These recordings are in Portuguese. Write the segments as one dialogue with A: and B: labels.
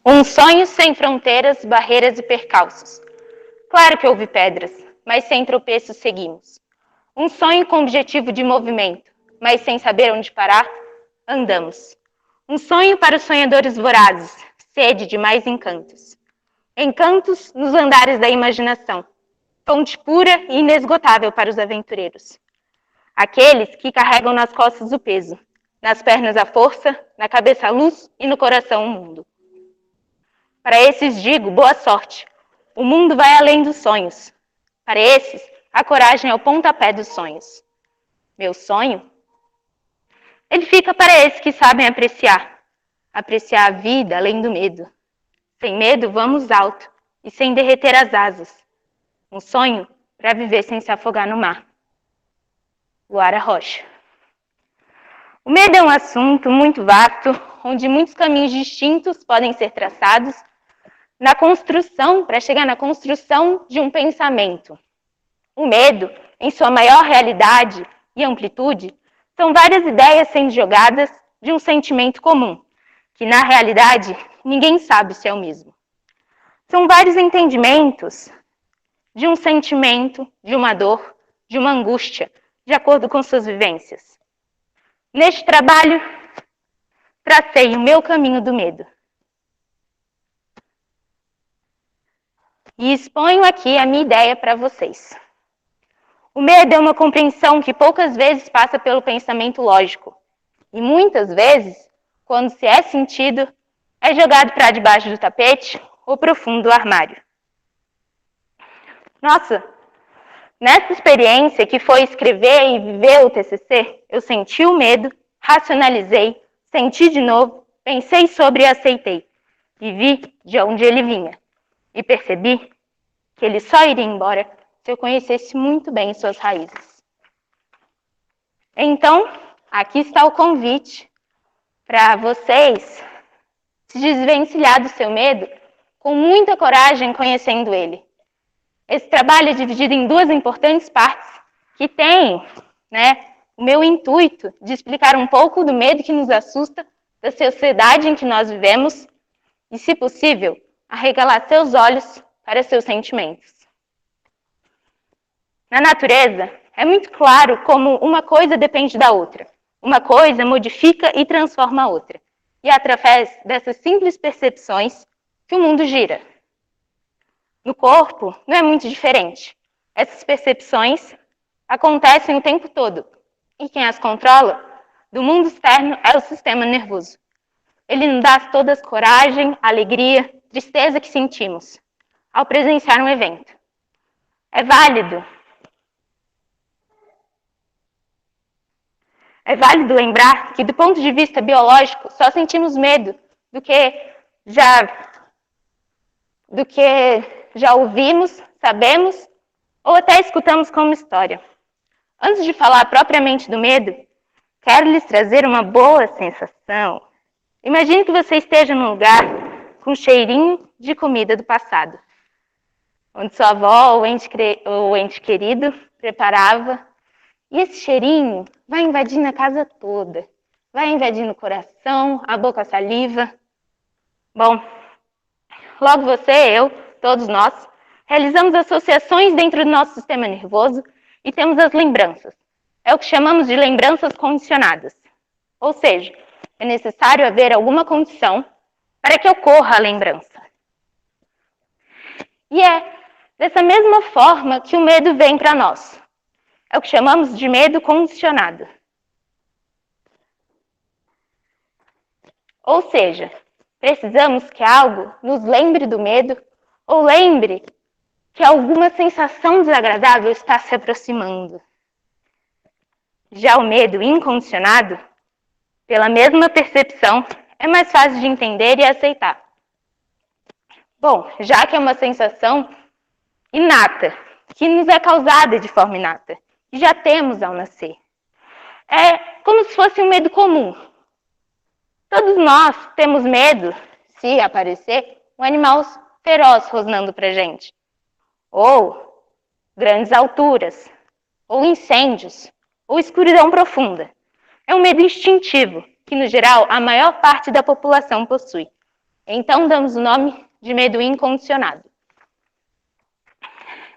A: Um sonho sem fronteiras, barreiras e percalços. Claro que houve pedras, mas sem tropeços seguimos. Um sonho com objetivo de movimento, mas sem saber onde parar, andamos. Um sonho para os sonhadores vorazes, sede de mais encantos. Encantos nos andares da imaginação, fonte pura e inesgotável para os aventureiros. Aqueles que carregam nas costas o peso, nas pernas a força, na cabeça a luz e no coração o mundo. Para esses digo, boa sorte. O mundo vai além dos sonhos. Para esses, a coragem é o pontapé dos sonhos. Meu sonho? Ele fica para esses que sabem apreciar. Apreciar a vida além do medo. Sem medo, vamos alto e sem derreter as asas. Um sonho para viver sem se afogar no mar. Luara Rocha. O medo é um assunto muito vasto, onde muitos caminhos distintos podem ser traçados na construção, para chegar na construção de um pensamento. O medo, em sua maior realidade e amplitude, são várias ideias sendo jogadas de um sentimento comum, que na realidade ninguém sabe se é o mesmo. São vários entendimentos de um sentimento, de uma dor, de uma angústia, de acordo com suas vivências. Neste trabalho, tracei o meu caminho do medo. E exponho aqui a minha ideia para vocês. O medo é uma compreensão que poucas vezes passa pelo pensamento lógico. E muitas vezes, quando se é sentido, é jogado para debaixo do tapete ou para o fundo do armário. Nossa, nessa experiência que foi escrever e viver o TCC, eu senti o medo, racionalizei, senti de novo, pensei sobre e aceitei. E vi de onde ele vinha. E percebi que ele só iria embora se eu conhecesse muito bem suas raízes. Então, aqui está o convite para vocês se desvencilhar do seu medo com muita coragem conhecendo ele. Esse trabalho é dividido em duas importantes partes que têm, o meu intuito de explicar um pouco do medo que nos assusta, da sociedade em que nós vivemos e, se possível, arregalar seus olhos para seus sentimentos. Na natureza, é muito claro como uma coisa depende da outra. Uma coisa modifica e transforma a outra. E é através dessas simples percepções que o mundo gira. No corpo, não é muito diferente. Essas percepções acontecem o tempo todo. E quem as controla, do mundo externo, é o sistema nervoso. Ele nos dá todas coragem, alegria, tristeza que sentimos ao presenciar um evento. É válido lembrar que, do ponto de vista biológico, só sentimos medo do que já ouvimos, sabemos ou até escutamos como história. Antes de falar propriamente do medo, quero lhes trazer uma boa sensação. Imagine que você esteja num lugar com cheirinho de comida do passado, onde sua avó ou ente querido preparava. E esse cheirinho vai invadindo a casa toda. Vai invadindo o coração, a boca, a saliva. Bom, logo você, eu, todos nós, realizamos associações dentro do nosso sistema nervoso e temos as lembranças. É o que chamamos de lembranças condicionadas. Ou seja, é necessário haver alguma condição para que ocorra a lembrança. E é dessa mesma forma que o medo vem para nós. É o que chamamos de medo condicionado. Ou seja, precisamos que algo nos lembre do medo ou lembre que alguma sensação desagradável está se aproximando. Já o medo incondicionado, pela mesma percepção, é mais fácil de entender e aceitar. Bom, já que é uma sensação inata, que nos é causada de forma inata, que já temos ao nascer. É como se fosse um medo comum. Todos nós temos medo, se aparecer, um animal feroz rosnando pra gente. Ou grandes alturas, ou incêndios, ou escuridão profunda. É um medo instintivo, que no geral a maior parte da população possui. Então, damos o nome de medo incondicionado.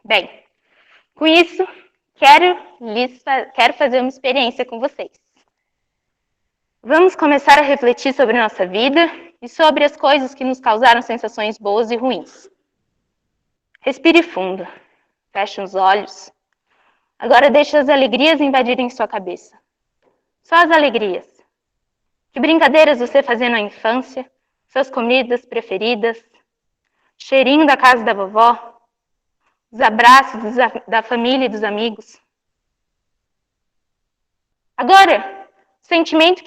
A: Bem, com isso, quero fazer uma experiência com vocês. Vamos começar a refletir sobre nossa vida e sobre as coisas que nos causaram sensações boas e ruins. Respire fundo, feche os olhos. Agora deixe as alegrias invadirem sua cabeça. Só as alegrias. Que brincadeiras você fazia na infância? Suas comidas preferidas? Cheirinho da casa da vovó? Os abraços da família e dos amigos? Agora, o sentimento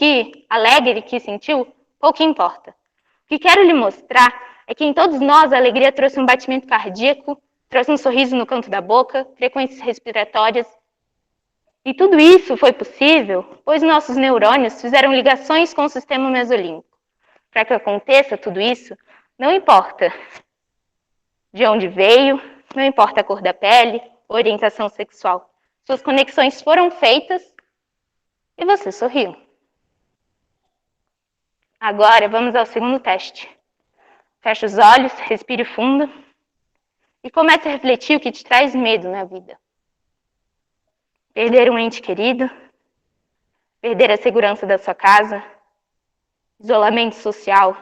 A: alegre que sentiu, pouco importa. O que quero lhe mostrar é que em todos nós a alegria trouxe um batimento cardíaco, trouxe um sorriso no canto da boca, frequências respiratórias. E tudo isso foi possível, pois nossos neurônios fizeram ligações com o sistema mesolímbico. Para que aconteça tudo isso, não importa de onde veio, não importa a cor da pele, orientação sexual. Suas conexões foram feitas e você sorriu. Agora vamos ao segundo teste. Feche os olhos, respire fundo e comece a refletir o que te traz medo na vida. Perder um ente querido, perder a segurança da sua casa, isolamento social,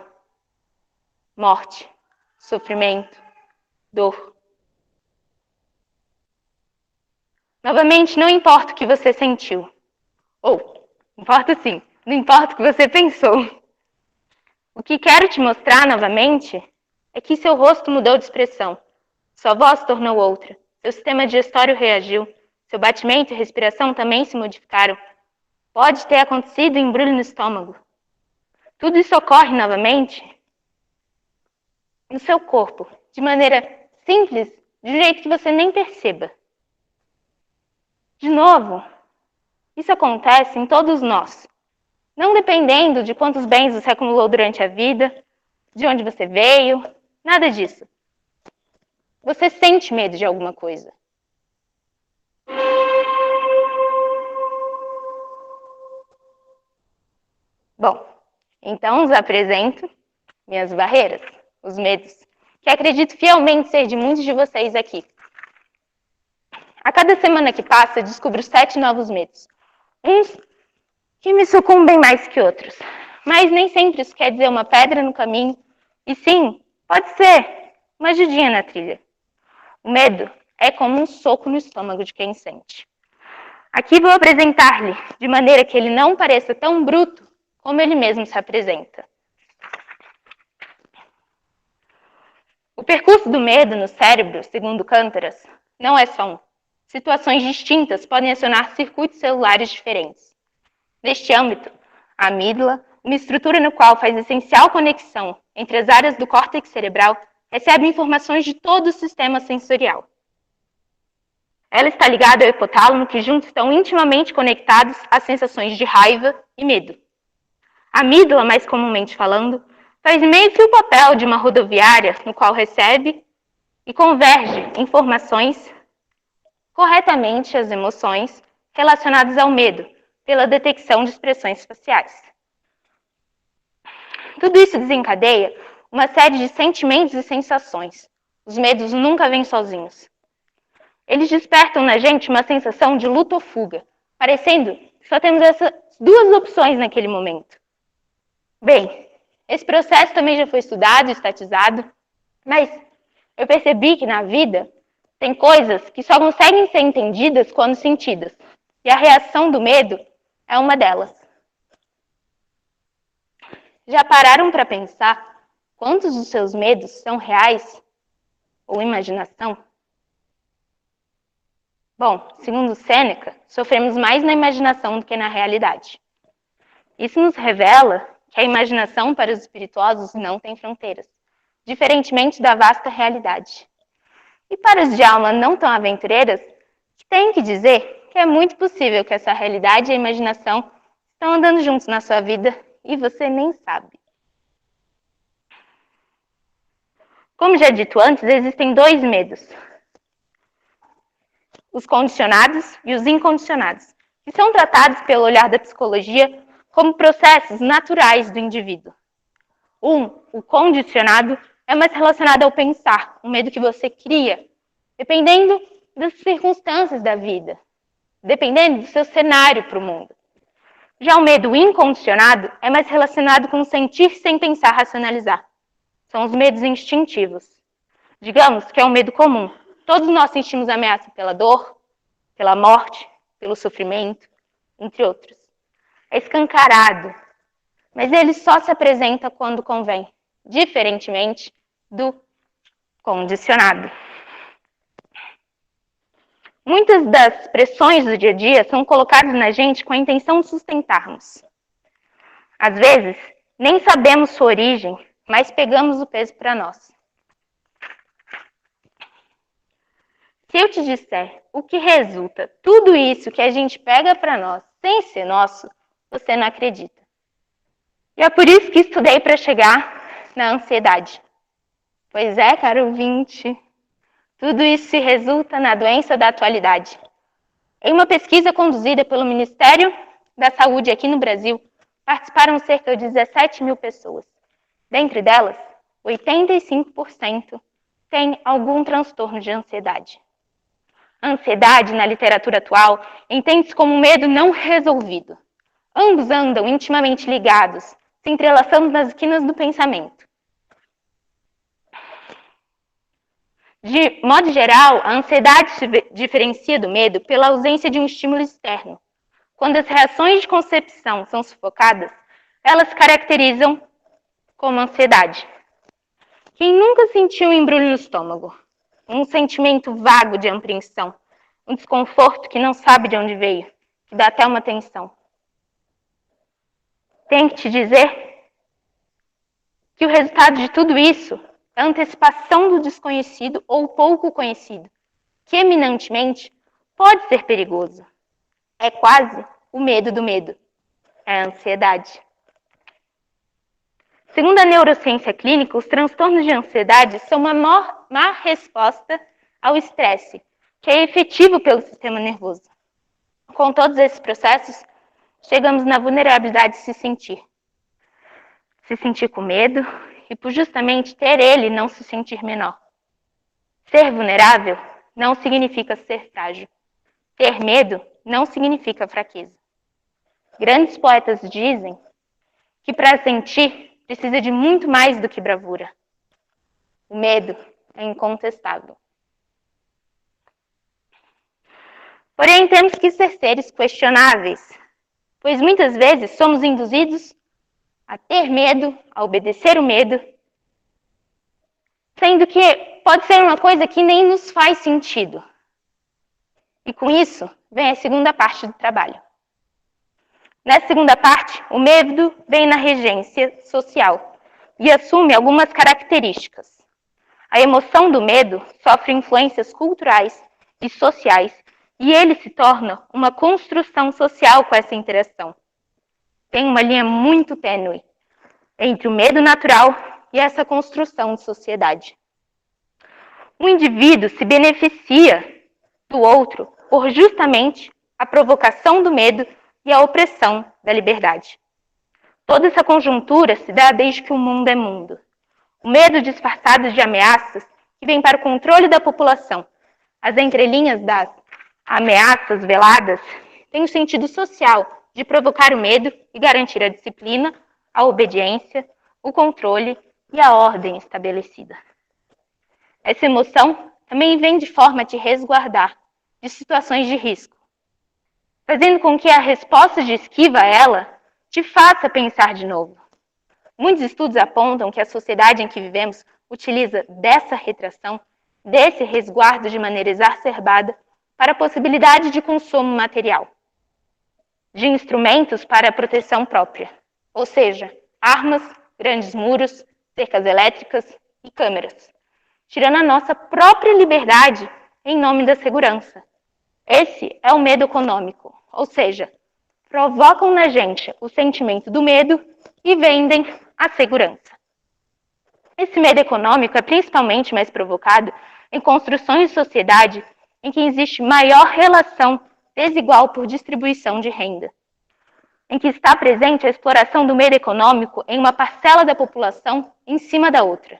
A: morte, sofrimento, dor. Novamente, não importa o que você sentiu. Ou, importa sim, não importa o que você pensou. O que quero te mostrar novamente é que seu rosto mudou de expressão, sua voz se tornou outra, seu sistema digestório reagiu, seu batimento e respiração também se modificaram. Pode ter acontecido um embrulho no estômago. Tudo isso ocorre novamente no seu corpo, de maneira simples, de um jeito que você nem perceba. De novo, isso acontece em todos nós, não dependendo de quantos bens você acumulou durante a vida, de onde você veio, nada disso. Você sente medo de alguma coisa. Bom, então os apresento minhas barreiras, os medos, que acredito fielmente ser de muitos de vocês aqui. A cada semana que passa, eu descubro 7 novos medos. Uns que me sucumbem mais que outros. Mas nem sempre isso quer dizer uma pedra no caminho. E sim, pode ser uma ajudinha na trilha. O medo é como um soco no estômago de quem sente. Aqui vou apresentar-lhe de maneira que ele não pareça tão bruto como ele mesmo se apresenta. O percurso do medo no cérebro, segundo Cantaras, não é só um. Situações distintas podem acionar circuitos celulares diferentes. Neste âmbito, a amígdala, uma estrutura no qual faz essencial conexão entre as áreas do córtex cerebral, recebe informações de todo o sistema sensorial. Ela está ligada ao hipotálamo, que juntos estão intimamente conectados às sensações de raiva e medo. A amígdala, mais comumente falando, faz meio que o papel de uma rodoviária no qual recebe e converge informações corretamente as emoções relacionadas ao medo, pela detecção de expressões faciais. Tudo isso desencadeia uma série de sentimentos e sensações. Os medos nunca vêm sozinhos. Eles despertam na gente uma sensação de luta ou fuga, parecendo que só temos essas 2 opções naquele momento. Bem, esse processo também já foi estudado e estatizado, mas eu percebi que na vida tem coisas que só conseguem ser entendidas quando sentidas, e a reação do medo é uma delas. Já pararam para pensar quantos dos seus medos são reais ou imaginação? Bom, segundo Sêneca, sofremos mais na imaginação do que na realidade. Isso nos revela que a imaginação para os espirituosos não tem fronteiras, diferentemente da vasta realidade. E para os de alma não tão aventureiras, tenho que dizer que é muito possível que essa realidade e a imaginação estão andando juntos na sua vida e você nem sabe. Como já dito antes, existem 2 medos: os condicionados e os incondicionados, que são tratados pelo olhar da psicologia como processos naturais do indivíduo. O condicionado, é mais relacionado ao pensar, um medo que você cria, dependendo das circunstâncias da vida, dependendo do seu cenário para o mundo. Já o medo incondicionado é mais relacionado com sentir sem pensar, racionalizar. São os medos instintivos. Digamos que é um medo comum. Todos nós sentimos ameaça pela dor, pela morte, pelo sofrimento, entre outros. É escancarado, mas ele só se apresenta quando convém, diferentemente do condicionado. Muitas das pressões do dia a dia são colocadas na gente com a intenção de sustentarmos. Às vezes, nem sabemos sua origem, mas pegamos o peso para nós. Se eu te disser o que resulta tudo isso que a gente pega para nós sem ser nosso, você não acredita. E é por isso que estudei para chegar na ansiedade. Pois é, caro ouvinte, tudo isso se resulta na doença da atualidade. Em uma pesquisa conduzida pelo Ministério da Saúde aqui no Brasil, participaram cerca de 17 mil pessoas. Dentre delas, 85% têm algum transtorno de ansiedade. A ansiedade, na literatura atual, entende-se como um medo não resolvido. Ambos andam intimamente ligados, se entrelaçando nas esquinas do pensamento. De modo geral, a ansiedade se diferencia do medo pela ausência de um estímulo externo. Quando as reações de concepção são sufocadas, elas se caracterizam como ansiedade. Quem nunca sentiu um embrulho no estômago? Um sentimento vago de apreensão, um desconforto que não sabe de onde veio, que dá até uma tensão. Tenho que te dizer que o resultado de tudo isso é a antecipação do desconhecido ou pouco conhecido, que eminentemente pode ser perigoso. É quase o medo do medo, é a ansiedade. Segundo a neurociência clínica, os transtornos de ansiedade são uma má resposta ao estresse, que é efetivo pelo sistema nervoso. Com todos esses processos, chegamos na vulnerabilidade de se sentir. Se sentir com medo e por justamente ter ele não se sentir menor. Ser vulnerável não significa ser frágil. Ter medo não significa fraqueza. Grandes poetas dizem que para sentir precisa de muito mais do que bravura. O medo é incontestável. Porém, temos que ser seres questionáveis, pois muitas vezes somos induzidos a ter medo, a obedecer o medo, sendo que pode ser uma coisa que nem nos faz sentido. E com isso, vem a segunda parte do trabalho. Nessa segunda parte, o medo vem na regência social e assume algumas características. A emoção do medo sofre influências culturais e sociais e ele se torna uma construção social com essa interação. Tem uma linha muito tênue entre o medo natural e essa construção de sociedade. O indivíduo se beneficia do outro por justamente a provocação do medo e a opressão da liberdade. Toda essa conjuntura se dá desde que o mundo é mundo. O medo disfarçado de ameaças que vem para o controle da população. As entrelinhas das ameaças veladas têm o sentido social de provocar o medo e garantir a disciplina, a obediência, o controle e a ordem estabelecida. Essa emoção também vem de forma a te resguardar de situações de risco, fazendo com que a resposta de esquiva a ela te faça pensar de novo. Muitos estudos apontam que a sociedade em que vivemos utiliza dessa retração, desse resguardo de maneira exacerbada para a possibilidade de consumo material, de instrumentos para a proteção própria, ou seja, armas, grandes muros, cercas elétricas e câmeras, tirando a nossa própria liberdade em nome da segurança. Esse é o medo econômico, ou seja, provocam na gente o sentimento do medo e vendem a segurança. Esse medo econômico é principalmente mais provocado em construções de sociedade em que existe maior relação desigual por distribuição de renda. em que está presente a exploração do meio econômico em uma parcela da população em cima da outra.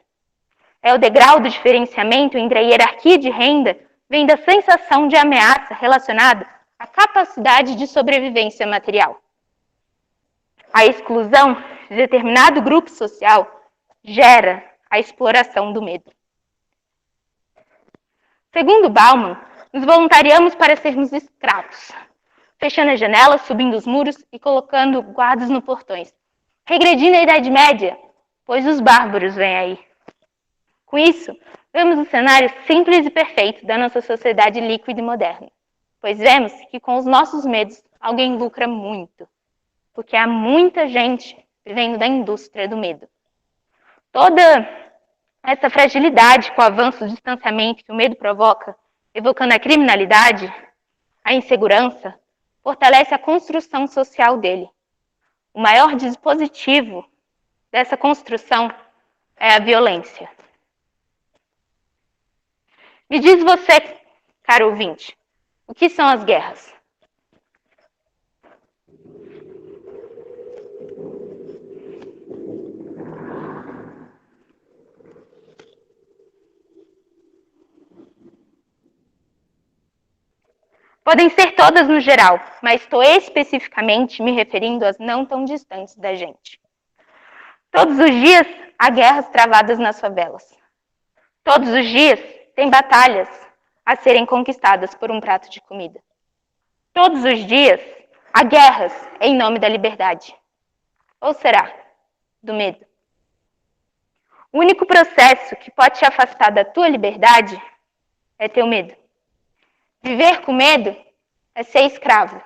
A: É o degrau do diferenciamento entre a hierarquia de renda vem da sensação de ameaça relacionada à capacidade de sobrevivência material. A exclusão de determinado grupo social gera a exploração do medo. Segundo Bauman, nos voluntariamos para sermos escravos, fechando as janelas, subindo os muros e colocando guardas nos portões, regredindo à Idade Média, pois os bárbaros vêm aí. Com isso, vemos um cenário simples e perfeito da nossa sociedade líquida e moderna, pois vemos que com os nossos medos alguém lucra muito, porque há muita gente vivendo da indústria do medo. Toda essa fragilidade com o avanço do distanciamento que o medo provoca, evocando a criminalidade, a insegurança, fortalece a construção social dele. O maior dispositivo dessa construção é a violência. Me diz você, caro ouvinte, o que são as guerras? Podem ser todas no geral, mas estou especificamente me referindo às não tão distantes da gente. Todos os dias há guerras travadas nas favelas. Todos os dias tem batalhas a serem conquistadas por um prato de comida. Todos os dias há guerras em nome da liberdade. Ou será? Do medo. O único processo que pode te afastar da tua liberdade é teu medo. Viver com medo é ser escravo.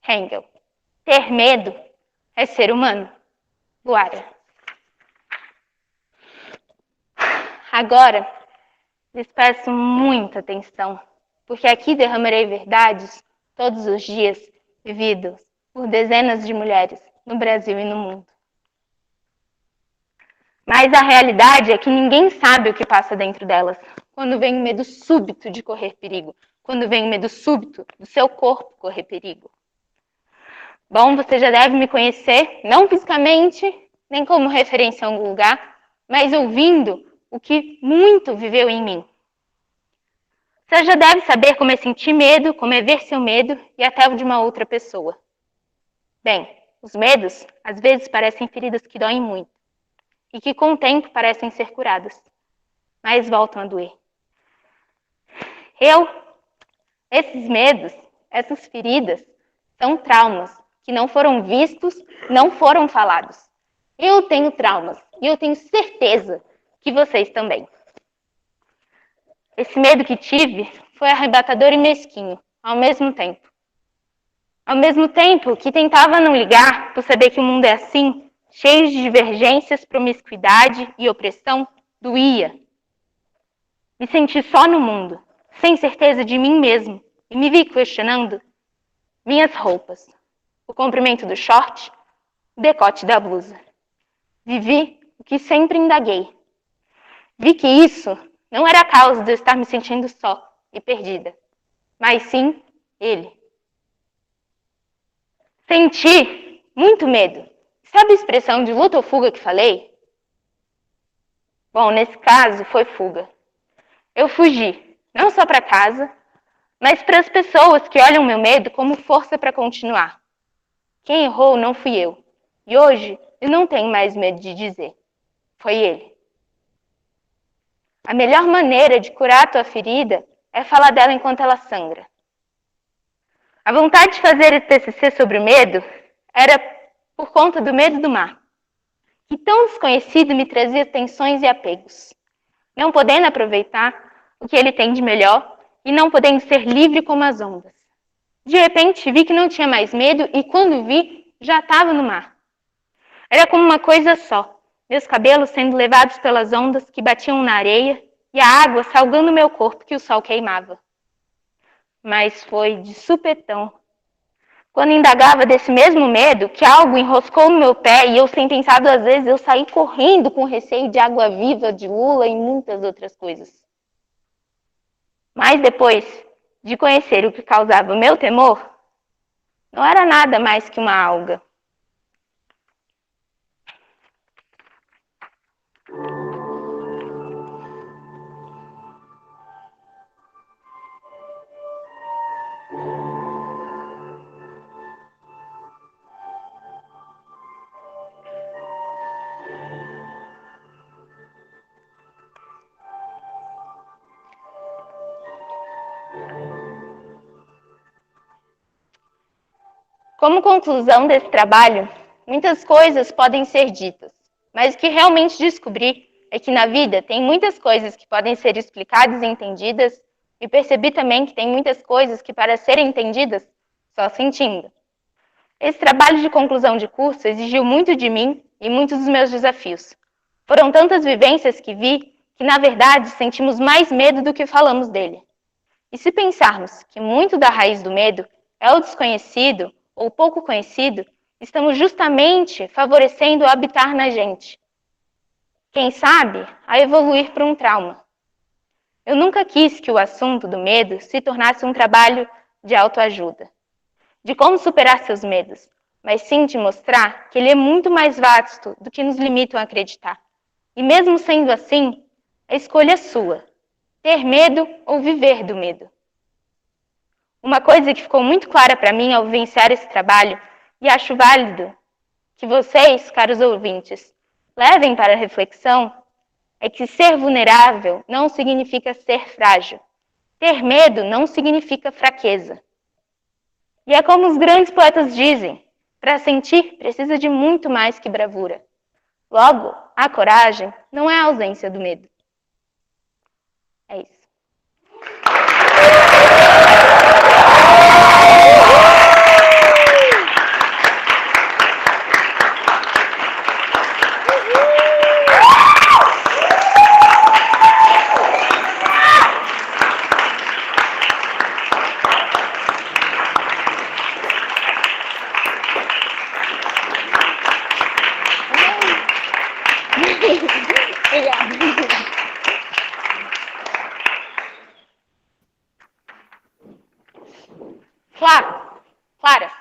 A: Hegel. Ter medo é ser humano. Luara. Agora, lhes peço muita atenção, porque aqui derramarei verdades todos os dias vividas por dezenas de mulheres no Brasil e no mundo. Mas a realidade é que ninguém sabe o que passa dentro delas, quando vem o medo súbito de correr perigo, quando vem o medo súbito do seu corpo correr perigo. Bom, você já deve me conhecer, não fisicamente, nem como referência a algum lugar, mas ouvindo o que muito viveu em mim. Você já deve saber como é sentir medo, como é ver seu medo e até o de uma outra pessoa. Bem, os medos às vezes parecem feridas que doem muito e que com o tempo parecem ser curadas, mas voltam a doer. Esses medos, essas feridas, são traumas que não foram vistos, não foram falados. Eu tenho traumas e eu tenho certeza que vocês também. Esse medo que tive foi arrebatador e mesquinho, ao mesmo tempo. Ao mesmo tempo que tentava não ligar por saber que o mundo é assim, cheio de divergências, promiscuidade e opressão, doía. Me senti só no mundo, sem certeza de mim mesmo, e me vi questionando minhas roupas, o comprimento do short, o decote da blusa. Vivi o que sempre indaguei. Vi que isso não era a causa de eu estar me sentindo só e perdida, mas sim ele. Senti muito medo. Sabe a expressão de luta ou fuga que falei? Bom, nesse caso foi fuga. Eu fugi, não só para casa, mas para as pessoas que olham meu medo como força para continuar. Quem errou não fui eu. E hoje eu não tenho mais medo de dizer. Foi ele. A melhor maneira de curar a tua ferida é falar dela enquanto ela sangra. A vontade de fazer esse TCC sobre o medo era por conta do medo do mar, que tão desconhecido me trazia tensões e apegos, não podendo aproveitar o que ele tem de melhor e não podendo ser livre como as ondas. De repente, vi que não tinha mais medo e quando vi, já estava no mar. Era como uma coisa só, meus cabelos sendo levados pelas ondas que batiam na areia e a água salgando meu corpo que o sol queimava. Mas foi de supetão. Quando indagava desse mesmo medo, que algo enroscou no meu pé e eu, sem pensar duas vezes, eu saí correndo com receio de água viva, de lula e muitas outras coisas. Mas depois de conhecer o que causava o meu temor, não era nada mais que uma alga. Como conclusão desse trabalho, muitas coisas podem ser ditas, mas o que realmente descobri é que na vida tem muitas coisas que podem ser explicadas e entendidas, e percebi também que tem muitas coisas que, para serem entendidas, só sentindo. Esse trabalho de conclusão de curso exigiu muito de mim e muitos dos meus desafios. Foram tantas vivências que vi que, na verdade, sentimos mais medo do que falamos dele. E se pensarmos que muito da raiz do medo é o desconhecido ou pouco conhecido, estamos justamente favorecendo o habitar na gente. Quem sabe, a evoluir para um trauma. Eu nunca quis que o assunto do medo se tornasse um trabalho de autoajuda, de como superar seus medos, mas sim de mostrar que ele é muito mais vasto do que nos limitam a acreditar. E mesmo sendo assim, a escolha é sua, ter medo ou viver do medo. Uma coisa que ficou muito clara para mim ao vivenciar esse trabalho, e acho válido que vocês, caros ouvintes, levem para a reflexão, é que ser vulnerável não significa ser frágil. Ter medo não significa fraqueza. E é como os grandes poetas dizem, para sentir precisa de muito mais que bravura. Logo, a coragem não é a ausência do medo. É isso. Clara,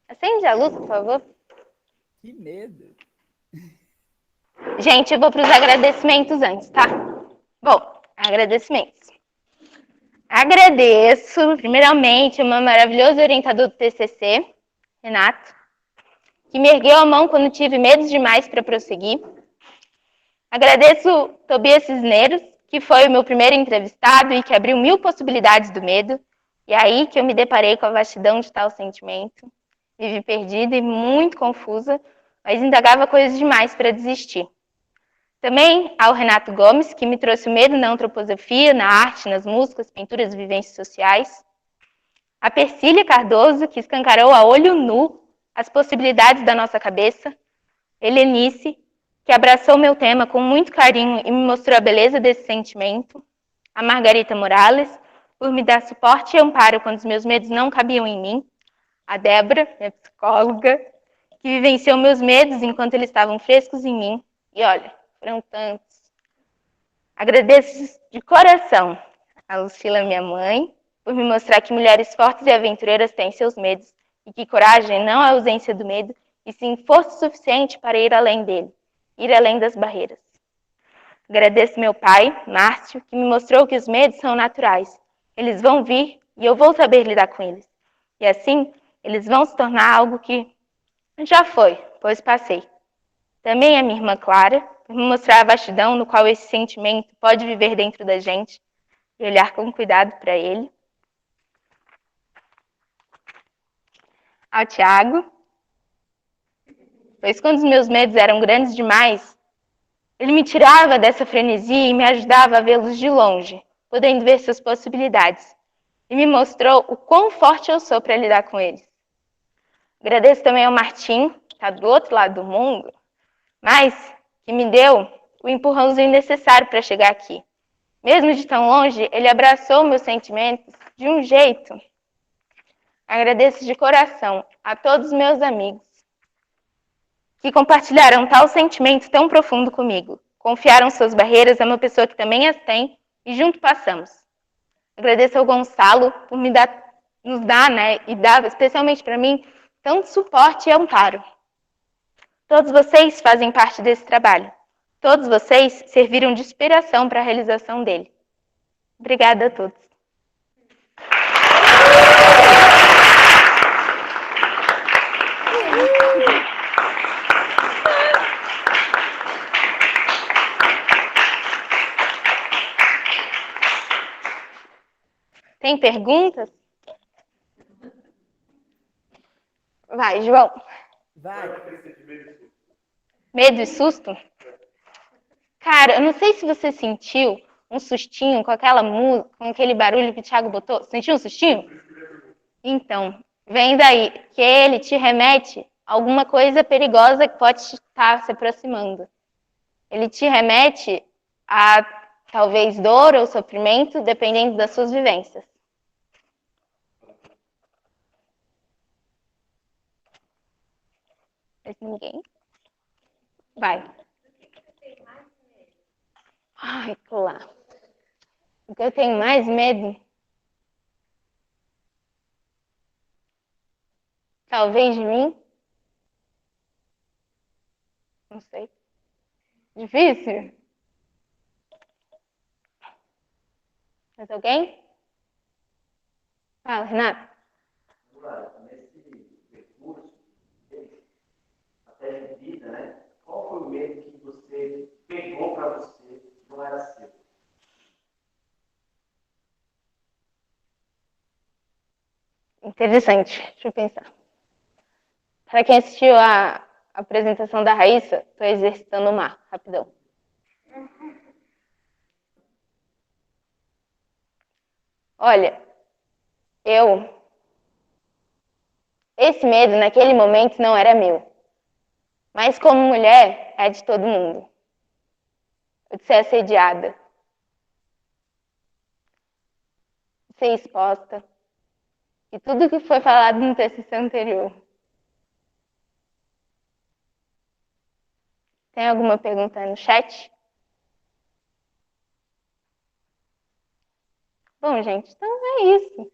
A: acende a luz, por favor.
B: Que medo.
A: Gente, eu vou para os agradecimentos antes, tá? Bom, agradecimentos. Agradeço, primeiramente, o meu maravilhoso orientador do TCC, Renato, que me ergueu a mão quando tive medo demais para prosseguir. Agradeço Tobias Cisneros, que foi o meu primeiro entrevistado e que abriu 1000 possibilidades do medo. E aí que eu me deparei com a vastidão de tal sentimento. Me vi perdida e muito confusa, mas indagava coisas demais para desistir. Também ao Renato Gomes, que me trouxe o medo na antroposofia, na arte, nas músicas, pinturas e vivências sociais. A Persília Cardoso, que escancarou a olho nu as possibilidades da nossa cabeça. Helenice, que abraçou meu tema com muito carinho e me mostrou a beleza desse sentimento. A Margarita Morales, por me dar suporte e amparo quando os meus medos não cabiam em mim. A Débora, minha psicóloga, que vivenciou meus medos enquanto eles estavam frescos em mim. E olha, foram tantos. Agradeço de coração a Lucila, minha mãe, por me mostrar que mulheres fortes e aventureiras têm seus medos e que coragem não é ausência do medo, e sim força suficiente para ir além dele, ir além das barreiras. Agradeço meu pai, Márcio, que me mostrou que os medos são naturais. Eles vão vir e eu vou saber lidar com eles. E assim, eles vão se tornar algo que já foi, pois passei. Também a minha irmã Clara, por me mostrar a vastidão no qual esse sentimento pode viver dentro da gente e olhar com cuidado para ele. Ao Tiago, pois quando os meus medos eram grandes demais, ele me tirava dessa frenesia e me ajudava a vê-los de longe, podendo ver suas possibilidades. E me mostrou o quão forte eu sou para lidar com eles. Agradeço também ao Martim, que está do outro lado do mundo, mas que me deu o empurrãozinho necessário para chegar aqui. Mesmo de tão longe, ele abraçou meus sentimentos de um jeito. Agradeço de coração a todos os meus amigos que compartilharam tal sentimento tão profundo comigo. Confiaram suas barreiras a uma pessoa que também as tem e junto passamos. Agradeço ao Gonçalo por nos dar, e dar, especialmente para mim, tanto suporte e amparo. Todos vocês fazem parte desse trabalho. Todos vocês serviram de inspiração para a realização dele. Obrigada a todos. Tem perguntas? Vai, João.
B: Vai.
A: Medo e susto? Cara, eu não sei se você sentiu um sustinho com aquela música, com aquele barulho que o Thiago botou. Sentiu um sustinho? Então, vem daí que ele te remete a alguma coisa perigosa que pode estar se aproximando. Ele te remete a talvez dor ou sofrimento, dependendo das suas vivências. Mas ninguém? Vai. Ai, lá. O que eu tenho mais medo? Talvez de mim? Não sei. Difícil? Mais alguém? Fala, Renato.
C: Nesse percurso até de vida, né? Qual foi o medo que você pegou para você, não era seu?
A: Interessante. Deixa eu pensar. Para quem assistiu a apresentação da Raíssa, estou exercitando o mar, rapidão. Olha, esse medo naquele momento não era meu, mas como mulher é de todo mundo. O de ser assediada, de ser exposta e tudo que foi falado no TCC anterior. Tem alguma pergunta no chat? Bom, gente, então é isso.